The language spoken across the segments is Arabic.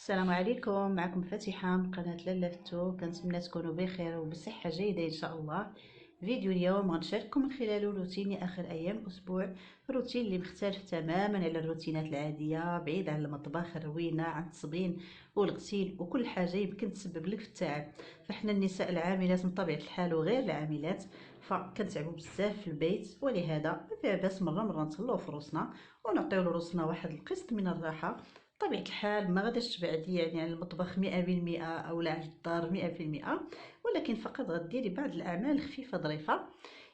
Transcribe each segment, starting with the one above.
السلام عليكم، معكم فاتحة من قناة لالا فتو. كنتمنى تكونوا بخير وبصحة جيدة إن شاء الله. فيديو اليوم غنشارككم من خلاله روتيني آخر أيام الأسبوع، روتين اللي مختلف تماما على الروتينات العادية، بعيد عن المطبخ، الروينة، عن التصبين والغسيل وكل حاجة يمكن تسبب لك في التعب. فاحنا النساء العاملات من طبيعة الحال وغير العاملات فكنتعبوا بزاف في البيت، ولهذا ما فيها باس مرة نتهلاو في روسنا ونعطيو لروسنا واحد القسط من الراحة. بطبيعة الحال ما غاديش تبعدي يعني عن المطبخ 100% أو لا عن الدار 100%، ولكن فقط غديري بعض الأعمال خفيفة ظريفة.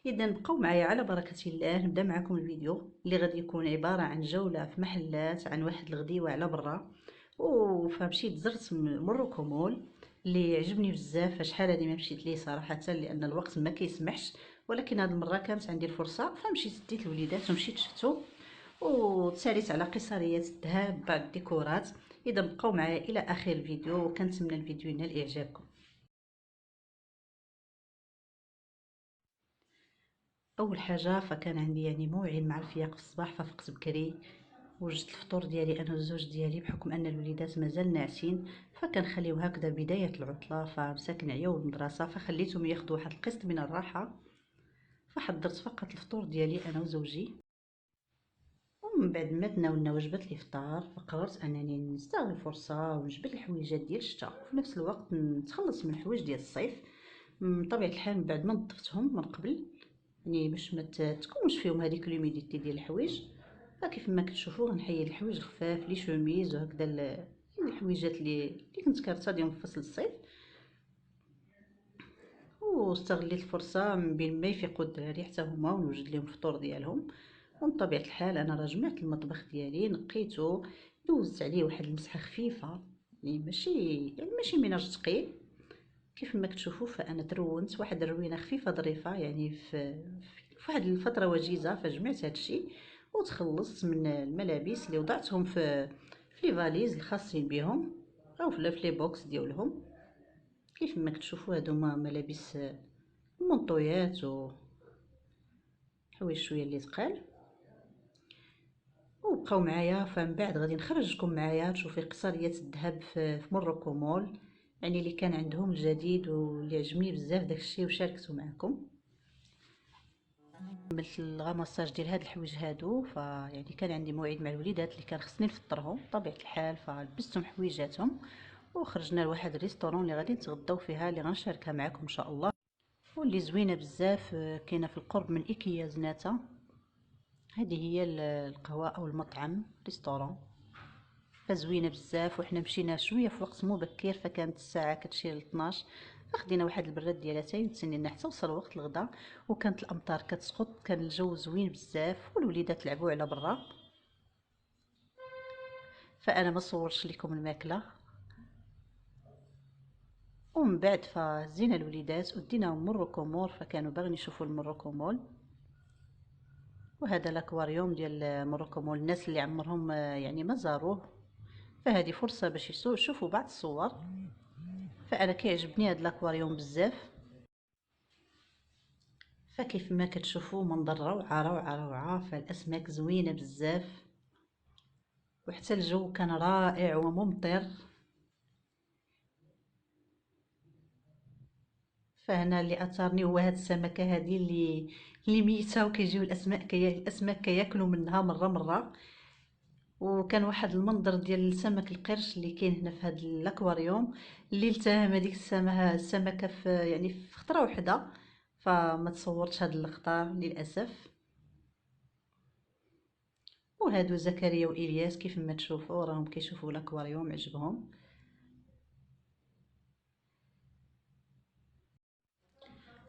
إذا بقاو معايا على بركة الله. نبدا معكم الفيديو اللي غادي يكون عبارة عن جولة في محلات، عن واحد الغديوة على برا. فمشيت زرت مروكومول اللي عجبني بزاف. شحال هادي ما مشيت ليه صراحة لأن الوقت ما كيسمحش، ولكن هاد المرة كانت عندي الفرصة فمشيت ديت الوليدات ومشيت شفتو وتساليت على قصرية الذهب بعض الديكورات. اذا بقاو معايا الى اخر الفيديو وكنتمنى الفيديو ينال اعجابكم. اول حاجه فكان عندي يعني موعد مع الفياق في الصباح، ففقت بكري وجدت الفطور ديالي انا والزوج ديالي، بحكم ان الوليدات مازال ناعسين فكنخليو هكذا بدايه العطله، فمساكن عياو المدرسه فخليتهم ياخذوا واحد القسط من الراحه. فحضرت فقط الفطور ديالي انا وزوجي، ومن بعد ما تناولنا وجبة الإفطار فقررت أنني نستغل الفرصة ونجبد الحويجات ديال الشتاء وفي نفس الوقت نتخلص من الحوايج ديال الصيف. من طبيعة الحال من بعد ما نظفتهم من قبل، يعني باش ما تكونش فيهم هذيك لوميديتي ديال الحوايج. فكيف ما كتشوفوا غنحيد الحوايج الخفاف لي شوميز وهكذا الحويجات اللي كنت كنرتديهم في فصل الصيف. واستغليت الفرصة من بين ما يفيقوا الدراري حتى هما ونوجد لهم الفطور ديالهم. ومن طبيعة الحال أنا راه جمعت المطبخ ديالي نقيتو، دوزت عليه واحد المسحة خفيفة، يعني ماشي مناج ثقيل. كيف ما كتشوفوا فأنا درونت واحد الروينة خفيفة ظريفة يعني في واحد الفترة وجيزة. فجمعت هادشي وتخلصت من الملابس اللي وضعتهم في لي فاليز الخاصين بهم أو في لي بوكس ديالهم. كيف ما كتشوفوا هادوما ملابس منطويات و حوايج شويه اللي ثقال. وبقاو معايا، فمن بعد غادي نخرجكم معايا تشوفي قصرية الذهب في موروكو مول، يعني اللي كان عندهم الجديد واللي عجبني بزاف داكشي وشاركته معكم. عملت الغمساج ديال هاد الحوايج هادو، فيعني كان عندي موعد مع الوليدات اللي كان خصني نفطرهم بطبيعه الحال، فلبستهم حويجاتهم وخرجنا لواحد الريستورون اللي غادي نتغداو فيها اللي غنشاركها معكم ان شاء الله، واللي زوينه بزاف. كاينه في القرب من ايكيا زناتة. هذه هي القهوة او المطعم ريستورون، فزوينه بزاف. وحنا مشينا شويه في وقت مبكر، فكانت الساعه كتشير ل 12، فخدينا واحد البراد ديال اتاي وتسنينا حتى وصل وقت الغداء. وكانت الامطار كتسقط، كان الجو زوين بزاف والوليدات لعبوا على برا. فانا ما صورش لكم الماكله. ومن بعد فزينا الوليدات وديناهم مور، فكانوا باغيين يشوفوا المروكومول. وهذا الاكواريوم ديال مروكومول الناس اللي عمرهم يعني ما زاروه، فهذه فرصه باش يشوفوا بعض الصور. فانا كيعجبني هذا الاكواريوم بزاف. فكيف ما كتشوفوا منظر روعة روعة روعة، فالأسماك زوينة بزاف وحتى الجو كان رائع وممطر. فهنا اللي أثارني هو هاد السمكة هادي اللي ميتة، وكيجيو الأسماك كياكلوا منها مرة. وكان واحد المنظر ديال السمك القرش اللي كاين هنا في هاد الاكواريوم، اللي التهم هذيك السمكة في يعني في خطرة وحدة، فما تصورتش هاد اللقطة للأسف. وهادو زكريا وإلياس كيف ما تشوفوا راهم كيشوفوا الاكواريوم عجبهم.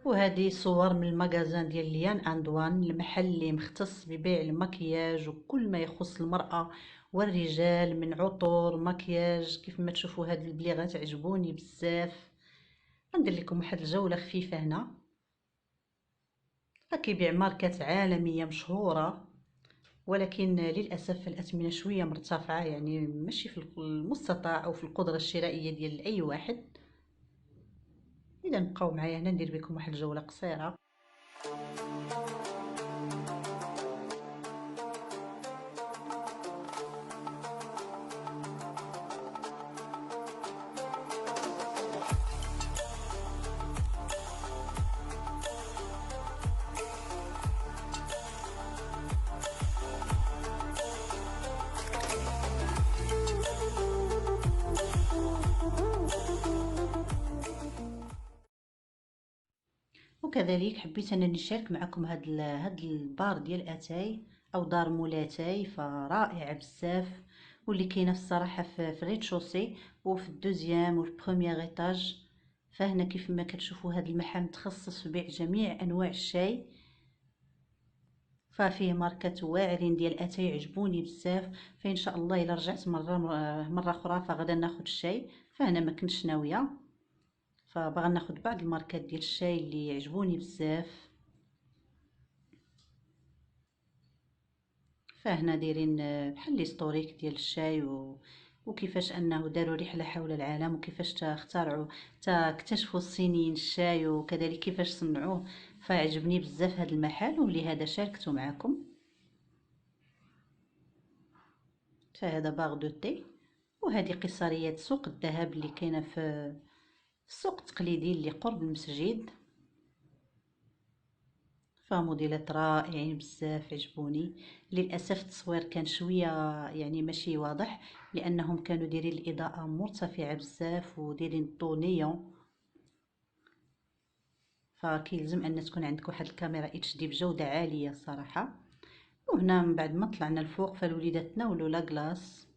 وهذه صور من المغازان ديال ليان اندوان، المحل اللي مختص ببيع المكياج وكل ما يخص المرأة والرجال من عطور مكياج. كيف ما تشوفوا هاد البليغات عجبوني بزاف. غندير لكم واحد الجولة خفيفة هنا. كيبيع ماركات عالمية مشهورة، ولكن للأسف الأثمنة شوية مرتفعة، يعني ماشي في المستطاع أو في القدرة الشرائية ديال أي واحد. إذا بقاو معايا هنا ندير بكم واحد الجولة قصيرة. وكذلك حبيت انني نشارك معكم هاد البار ديال اتاي او دار مولاتاي، فرائع بزاف، واللي كاينه الصراحه في الريتشوسي وفي الدوزيام وفي البروميير ايطاج. فهنا كيف ما كتشوفوا هذا المحل متخصص في بيع جميع انواع الشاي، ففيه ماركات واعرين ديال اتاي عجبوني بزاف. فان شاء الله الا رجعت مره اخرى فغدا ناخذ الشاي. فهنا ما كنتش ناويه، فبغا ناخذ بعض الماركات ديال الشاي اللي عجبوني بزاف. فهنا دايرين بحال ليستوريك ديال الشاي وكيفاش انه داروا رحله حول العالم، وكيفاش اخترعوا اكتشفوا الصينيين الشاي، وكذلك كيفاش صنعوه. فعجبني بزاف هذا المحل، ولهذا شاركته معكم. فهذا باغ دو تي، وهذه قصريات سوق الذهب اللي كاينه في السوق التقليدي اللي قرب المسجد. فموديلات رائعين بزاف عجبوني. للاسف التصوير كان شويه يعني ماشي واضح، لانهم كانوا دايرين الاضاءه مرتفعه بزاف ودايرين الضو نيون، فكيلزم ان تكون عندك واحد الكاميرا اتش دي بجوده عاليه الصراحه. وهنا من بعد ما طلعنا الفوق فالوليدات تناولوا لا كلاص،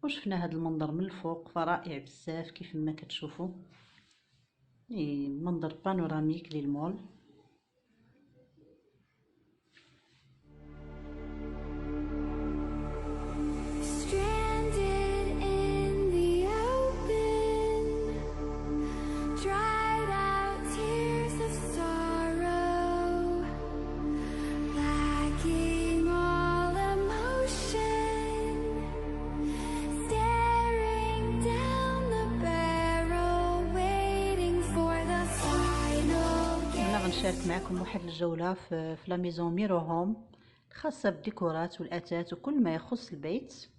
وشفنا هذا المنظر من الفوق فرائع بزاف كيف ما كتشوفوا. منظر بانوراميك للمول. غنشارك معكم واحد الجولة في لا ميزون ميرو هوم، خاصة بالديكورات والأثاث وكل ما يخص البيت.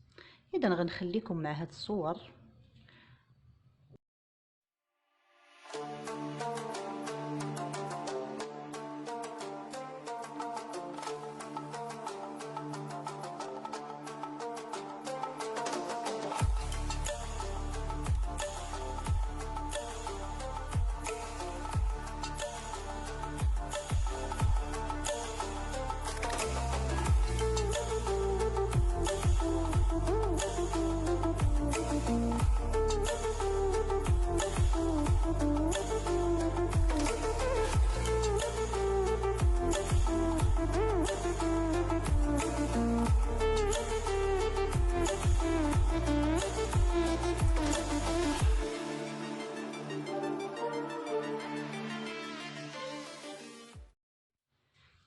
إذا غنخليكم مع هاد الصور.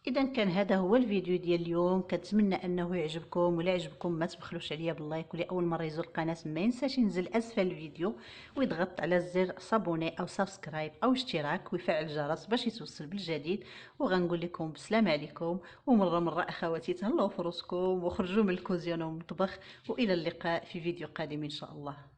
اذا كان هذا هو الفيديو ديال اليوم، كنتمنى انه يعجبكم، ولا عجبكم ما تبخلوش عليا باللايك، واللي اول مره يزور القناه ما ينساش ينزل اسفل الفيديو ويضغط على زر صابوني او سبسكرايب او اشتراك ويفعل الجرس باش يتوصل بالجديد. وغنقول لكم بسلام عليكم، ومره اخواتي تهلاو في روسكم وخرجوا من الكوزينه والمطبخ، والى اللقاء في فيديو قادم ان شاء الله.